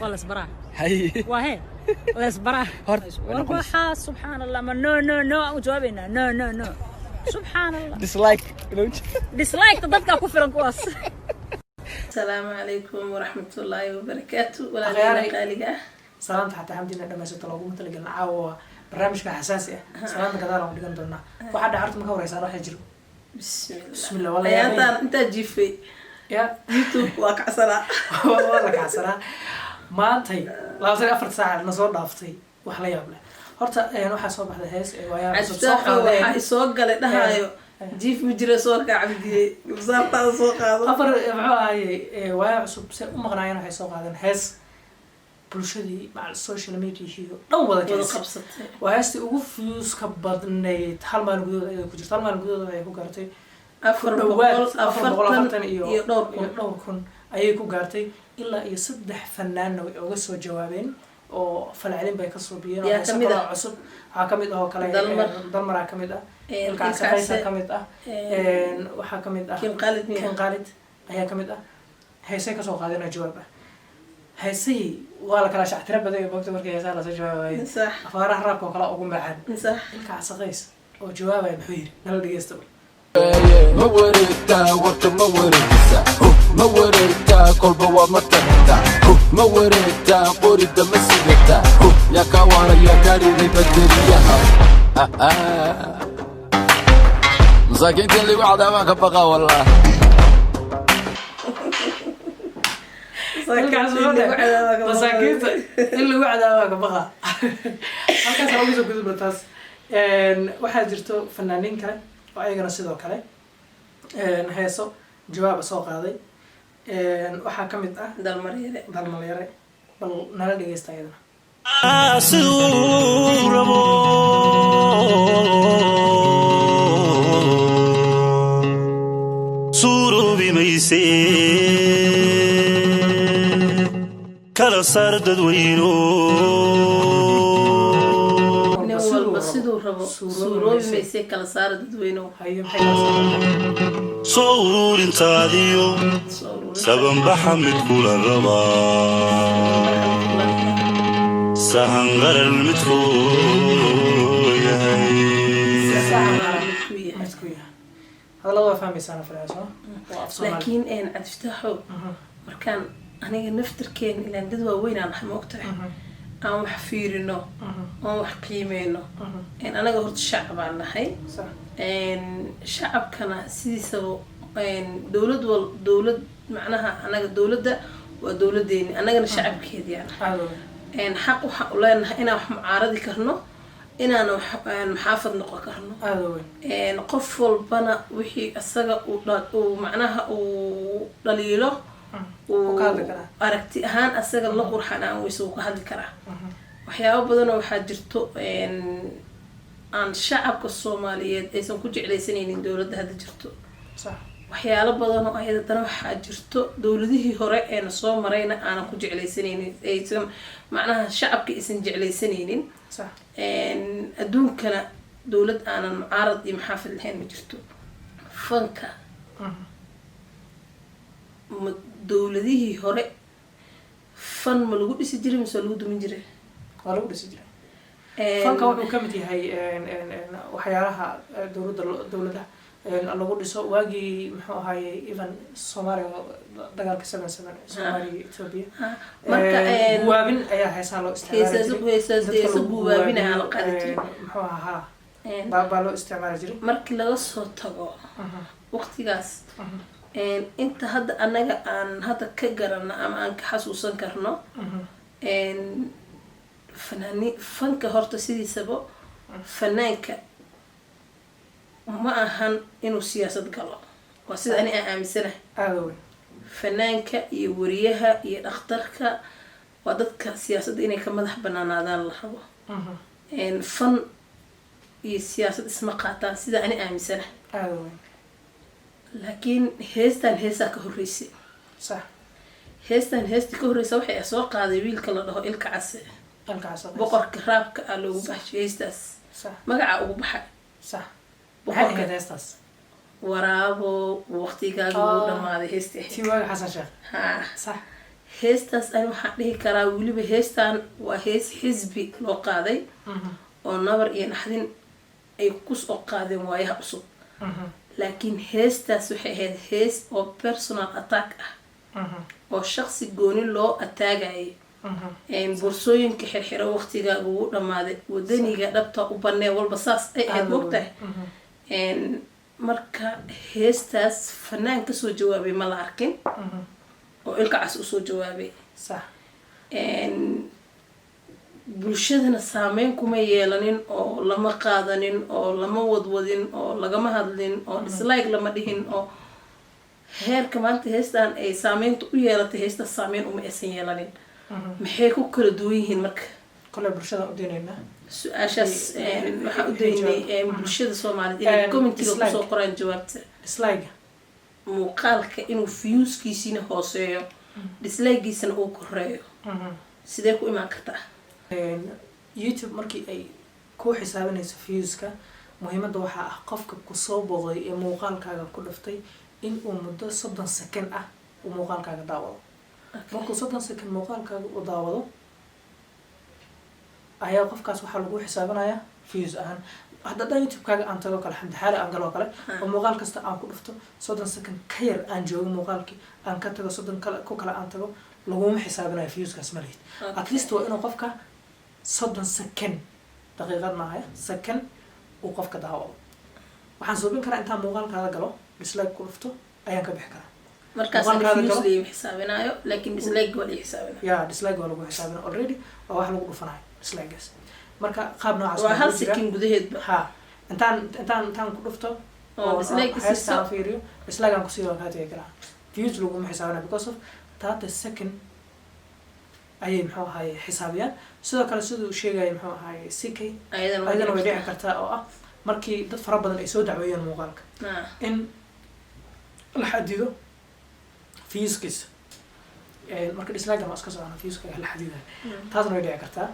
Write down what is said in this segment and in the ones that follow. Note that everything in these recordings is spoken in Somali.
ولا صبرا هاي وهي ولا صبرا والله سبحان الله ما نو جوابنا نو سبحان الله ديسلايك تضدك كفر كواس. السلام عليكم ورحمة الله وبركاته ولا لا قالقة سلامت حتى حمدنا لما ستلقوا مثل قلنا عاوة برنامج حساسية سلامت كذا لو نقدر نقولنا واحد عرفت مكورة صار راح يجرو بسم الله والله يا أنت جيفي يا يوتيوب واقع صلاة والله كعسرة ما أنتي لا صار أفرد ساعة نصور ضافتي وحلا يابله هرتا يعني واحد صوب هذا هيس ويا عشتاق وحي سوق قال ده هايو جيف مجرى صور كعبدي بصارت هذا سوق هذا أفر معاي ويا عصب ومغناين وحي سوق هذا هيس bulshadii مع السوشيال ميديا هي أول كذا qabsatay وهاستي وفيوس كبدنيت hal maalin gudahood ay ku jirto hal maalin gudahood ay ku gaartay 440 iyo dhowr kun ayay ku gaartay ilaa iyo 3 fanaan way uga soo jawaabeen oo falcelin bay ka soo biyeen oo shaqada cusub waxa kamid ah oo kale dalmar kamid ah ilkaasaysa kamid ah waxa kamid ah kin qalid ayaa kamid ah heesay ka soo qaadeen jawaab ah هسي ولا كلا شعتنا بدأ بوقت مركي يسأل سجوا صح فارح راب وكلا أقوم بعد صح الكعسقيس وجوابه بحير نلقى يستوي موريتا وقت موريتا موريتا قلب ومتتا موريتا قريت مسيرتا يا كوارا يا كاري بدريا مساكين اللي وعدا ما كبقى والله مساكين اللي وعدا ما كبقى halkaas aan ugu soo gudubno taas waxaa jirto fanaaniin kale oo ayagana sidoo kale heeso jawaab soo qaaday waxaa kamid ah dalmaryare bal nala dhageysta ayadana surubi mayse kala saar dadweyno siduu rabo suuroobi mayse kala saar dadweyno hayo maxay soo ururintaadiyo saban baxa mid kula rabaa sahan qarar midkuu yahay هذا لو فهمي سنة في العصا لكن أنا عرفتها مركان أنا نفتر كان إلى ندوة وين أنا حموقتها أنا محفيرنا أنا محقيمنا إن أنا قلت الشعب عنا هاي إن الشعب كان سيسو إن دولة معناها أنا دولة ده ودولة دين أنا قلنا الشعب كذي يعني إن حق ولا إن معارضي كرنو إن أنا محافظ نقطة كرنو إن قفل بنا وحي السجا ومعناها ودليله وأركتي هان السجا الله قرحنا ويسوق هذا الكلام وحياة بدنا وحجرتو إن عن شعب الصومالية إذا كنت على سنين دولة هذا جرتو صح وحياة بدنا أيضا وحجرتو دولته هراء إن الصوماليين أنا كنت على سنين إذا معناها شعب كإسن جعل سنين صح إن أدون كان دولة أنا معارض محافل الحين مجرتو فنكا دولته هراء فن ملقود يسجل مسلود من جري ولو يسجل فنكا وحنا كمتي هاي وحيارها دولة lagu dhiso waagii muxuu ahaayay even Soomaaliya dagaalka 77 Soomaaliya Ethiopia marka buwaabin ayaa heesaa loo isticmaalay buwaabin aan la qaadin muxuu ahaa baa loo isticmaali jiray markii laga soo tago waqtigaas inta hadda anaga aan hadda ka garana ama aan ka xasuusan karno fanaani fanka horta sidiisaba fanaanka ما أهان إنه سياسة قلا وسيد أنا أعمل سنة فنانك يوريها يأخترك وضدك سياسة إني كمدح بنانا هذا الله إن فن السياسة اسمها قاطع سيد أنا أعمل سنة لكن هيستا كهريسي صح هيستا كهريسي وحي أسواق هذا يبيل كلا له الكعسة بقر كراب كألو بحش هيستاس صح مقع أبو بحر صح بقولك هستاس ورابو وقتي قالوا لما هذا هستي تيوان حسن شيخ ها صح heestaas aan waxaan dhihi karaa weliba heestaan waa hees xisbi loo qaaday oo nabar iyo naxdin ay kusoo qaadeen waayaha cusub laakiin heestaas waxay ahayd hees oo personal attack ah oo shaqsi gooni loo ataagayay boorsooyinka xirxiro waqtigaaga ugu dhammaaday wadaniga dhabta u banee walba saas ay ahayd mogtahay marka heestaas fanaan kasoo jawaabay ma la arkin oo ilka cas usoo jawaabay صح bulshadana saameyn kuma yeelanin oo lama qaadanin oo lama wadwadin oo lagama hadlin oo dislike lama dhihin oo heerka maanta heestaan ay saameynta u yeelatay heesta saameyn uma aysan yeelanin maxay ku kala duwan yihiin marka kole bulshada u diinayna su-aashaas waxaa u daynay bulshada Soomaaliyeed inay commentiga kusoo qoraan jawaabta dislike muuqaalka inuu viewskiisina hooseeyo dislikegiisana uu koreeyo sidee ku imaan kartaa YouTube markii ay ku xisaabinayso viewska muhiimada waxa ah qofka ku soo booqday ee muuqaalkaaga ku dhaftay in uu muddo 30 second ah uu muuqaalkaaga daawado markuu 30 second muuqaalkaaga u daawado ayaa qofkaas waxa lagu xisaabinayaa views ahaan hadda YouTube-kaaga aan tago kale xamdi xaale aan galo kale oo muuqaal kasta aan ku dhufto 30 second ka yar aan joogo muuqaalkii aan ka tago 30 kale ku kale aan tago laguma xisaabinayo viewskaas ma lihid at least waa inuu qofka 30 second daqiiqad maaha second uu qofka daawado waxaan suubin karaa intaan muuqaalkaada galo dislike ku dhufto ayaan ka bixi karaa markaas views lii xisaabinayo laakiin dislike waa lii xisaabinayo ya dislike waa lagu xisaabinayo already waa wax lagu dhufanayo dislikegaas marka qaab noocaas waa hal second gudaheedba ha intaan ku dhufto oo dislike heestaan fiiriyo dislike aan ku sii waan ka karaa views laguma xisaabinayo because of 30 second ayay muxuu ahaay xisaabiyaan sidoo kale siduu sheegay muxuu ahaay CK ayadana way dhici kartaa oo ah markii dad fara badan ay soo dacweeyeen muuqaalka in la xadido viewskiisa marka dislike ma iska socona viewska la xadido taasna way dhici kartaa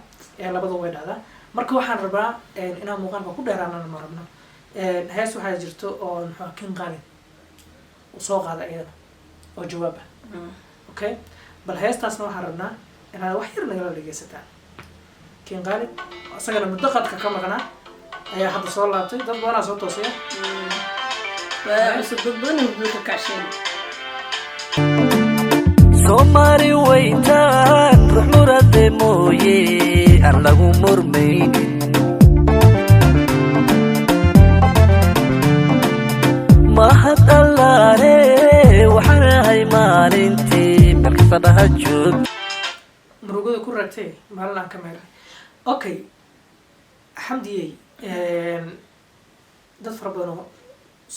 labada way dhacdaa marka waxaan rabaa inaan muuqaalka ku dheeraanana ma rabno hees waxaa jirto oo muxuu kin qaalin soo qaada iyada oo jawaab okay bal heestaasna waxaan rabnaa inaad wax yar nagala dhegeysataan kin qaalin asagana muddo qadka ka maqnaa ayaa hadda soo laabtay dad badanaa soo toosaya waa cusub dad badan oo ka kacsheen Somali waytaan ruux murade mooye aan lagu murmaynin mahad allaale waxaan ahay maalintii markasadaha joog murugada ku ragtay maalinaan ka meeray okay xamdiyey dad fara badan oo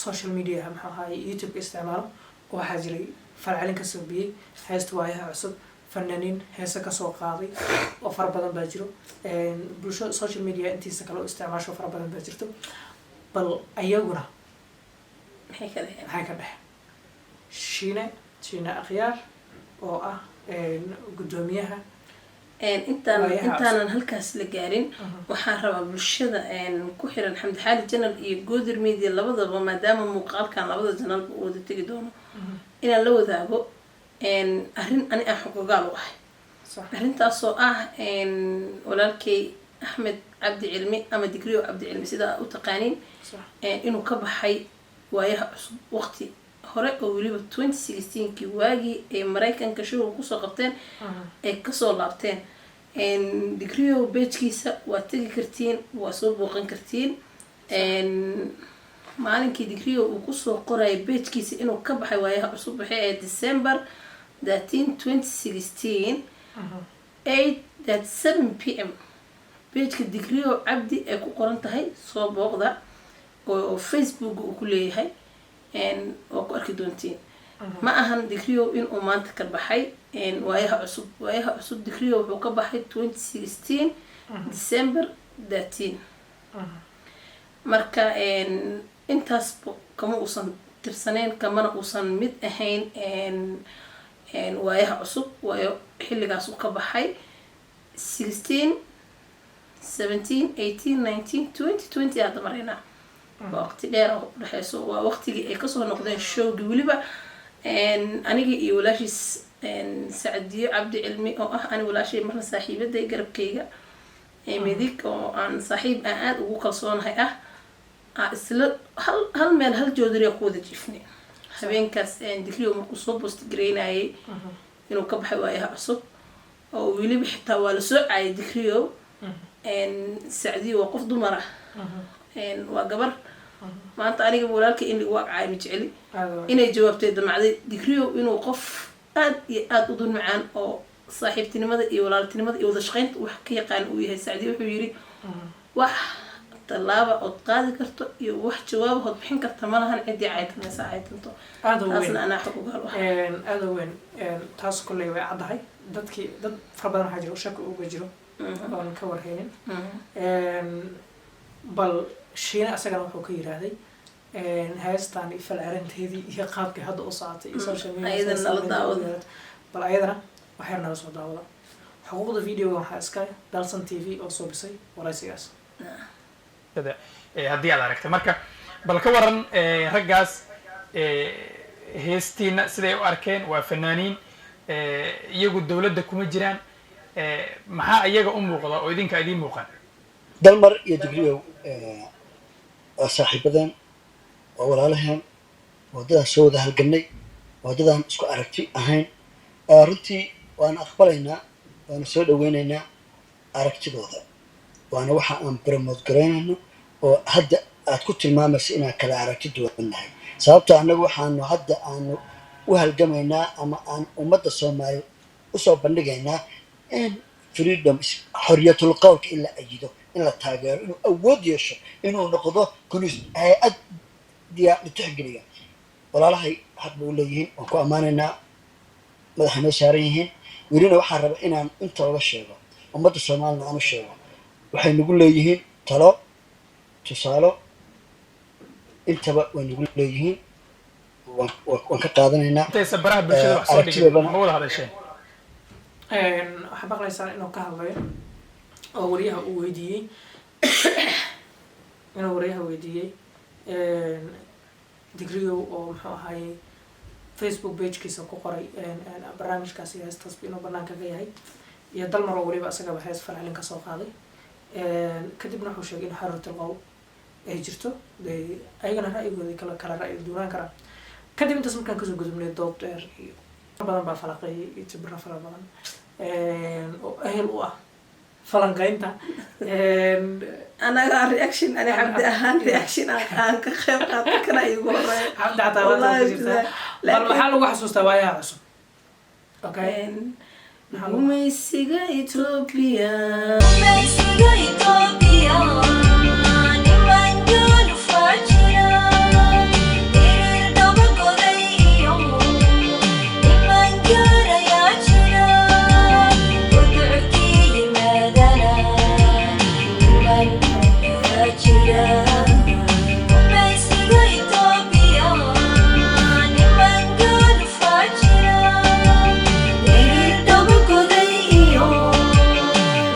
social media maxaa ahaay YouTube isticmaalo waxaa jiray falcelin ka sameeyay heesta waayaha cusub fanaaniin heesa ka soo qaaday oo fara badan baa jiro bulshada social media intiisa kale oo isticmaasho fara badan baa jirto bal ayaguna maxay ka dhex shiina akhyaar oo ah gudoomiyaha intaanan halkaas la gaarin waxaan rabaa bulshada ku xiran xamdi xaali channel iyo Goodir Media labadaba maadaama muuqaalkan labada channel uu wada tagi doono inaan la wadaago arrin ani aan xogogaal u ahay arrintaasoo ah walaalkay Axmed Cabdi Cilmi ama Digriyo Cabdi Cilmi sida u taqaaniin inuu ka baxay waayaha cusub waqti hore oo waliba 2016kii waagii ay Mareykanka show ku soo qabteen ee ka soo laabteen Digriyo page-kiisa waa tagi kartiin waa soo booqan kartiin maalinkii Digriyo uu ku soo qoray page-kiisa inuu ka baxay waayaha cusub waxay ahayd December 13 2016 8:07 PM page-ka Digriyo Cabdi ay ku qoran tahay soo booqda oo Facebook uu ku leeyahay oo ku arki doontiin ma ahan Digriyo inuu maanta ka baxay waayaha cusub Digriyo wuxuu ka baxay 2016 December 13 marka intaas kama uusan tirsaneen kamana uusan mid ahayn waayaha cusub waayo xilligaas uu ka baxay 16 17 18 19 20 hadda marayna waqti dheer oo dhaxayso waa waqtigii ay kasoo noqdeen showgi waliba anigii iyo walaashiis سعدية عبد علمي أو أنا ولا شيء مرة صاحبة ده يقرب كيجا ميديك أو عن صاحب أعاد وكالصون هاي إسلا هل من هل جودري أقود جفني هبين كاس دكريو مركوسو بوست جرين أي إنه كب حوايها عصب أو يلي بحتى ولا سوء أي دكريو سعدية وقف دمرة وقبر ما أنت أنا قبل لك إني واقع مجعلي إني جوابت دمعة دكريو إنه وقف aad u macaan oo saaxiibtinimada iyo walaaltinimada iyo wada shaqeynta wax ka yaqaan uu yahay Saacidi wuxuu yiri wax talaaba oo qaadi karto iyo wax jawaab hod bixin karta malahan cidii caaytan saaciidanto taasna ana xaq uga helo aad weyn taas kulay way cadahay dadkii dad farabadan waxa jiro shaqo uga jiro oo ka warhaynin bal shiina asagana wuxuu ka yiraahday هاستان يفعلن هذي هي قابك هذا أصعد السوشيال ميديا بل أيضا وحيرنا بس مداولة حقوق الفيديو هاسكاي دالسن تي في أو صوبسي ولا سياس كذا هدي على ركتة مركا بل كورن رجاس هاستين سدي وأركان وفنانين يجوا الدولة دكم الجيران محا يجا موقع ويدين كايدين موقع دلمر يدقيو صاحبنا ووالالهم ودada soo wada halganay wadadan isku aragti ahayn runtii waan aqbalaynaa waan soo dhaweynaynaa aragtidooda waana waxa aan promote gareynayno oo hadda aad ku tilmaamayso inaan kala aragti duwanahay sababta anagu waxaan hadda aan u halgamaynaa ama aan ummadda Soomaaliyeed u soo bandhigaynaa in freedom xorriyatul qowlka in la ajido in la taageero inuu awood yeesho inuu noqdo kulis hay'ad ديا لتحقنيه ولا لهي حد بقول ليهين وكو أماننا مدحنا ساريهين ويرينا واحد ربع إن أنت ولا شيء ومدة الصومال نعم الشيء وحين نقول ليهين تلا تصالو أنت بقى ونقول ليهين وانكتادنا هنا تيسبرها بالشيء وحصل مول هذا الشيء أحب أقول لك إنه كهذا أوريها ويدي إنه أوريها ويدي دقريو أو هاي فيسبوك بيج كيسا كقري برنامج كاسي هستاس بينو برنامج كجاي يدل مرة ولي بقى سجى بحيث فعلًا كسوق هذا كتبنا حوشين حرة القو هجرته ده أيضا رأي جودي كلا رأي دوران كرا كتب أنت سمكان كذو جزء من الدكتور بدن بفلقي يتبرنا فلا بدن أهل واه فلان قاينتا أنا رياكشن أنا عبد أهان رياكشن أنا كخير قاطع كنا يقول عبد عطاوات بل محل وحسوس توايا عصم أوكي وميسيغا إثيوبيا وميسيغا إثيوبيا نمان جون فاجرا إردوغا قريو نمان جارا ياجرا ودعكي لماذنا نمان فاجرا وميسيغا إثيوبيا نمان جون فاجرا إردوغا قريو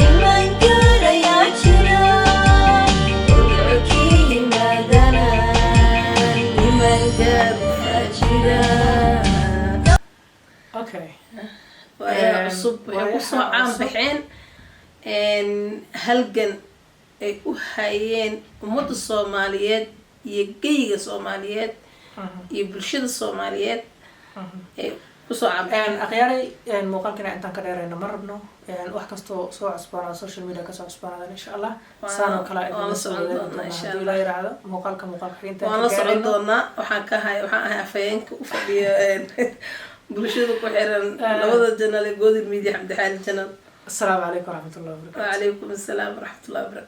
نمان جارا ياجرا ودعكي لماذنا نمان جارا فاجرا أوكي عصب وصو عام بحين هلقن ay u hayeen ummadda Soomaaliyeed iyo geyga Soomaaliyeed iyo bulshada Soomaaliyeed ay u soo caabeen akhyari muuqaalkana intaan ka dheerayna ma rabno wax kasto soo cusbaana social media ka soo cusbaana insha Allah saano kala waan soo doonaa insha Allah ilaa yiraahdo muuqaalka xigta waan soo doonaa waxaan ahay afayeenka u fadhiyo bulshada ku xiran labada janal ee Goodir Media Cabdi Xaali Janal السلام عليكم ورحمة الله وبركاته وعليكم السلام ورحمة الله وبركاته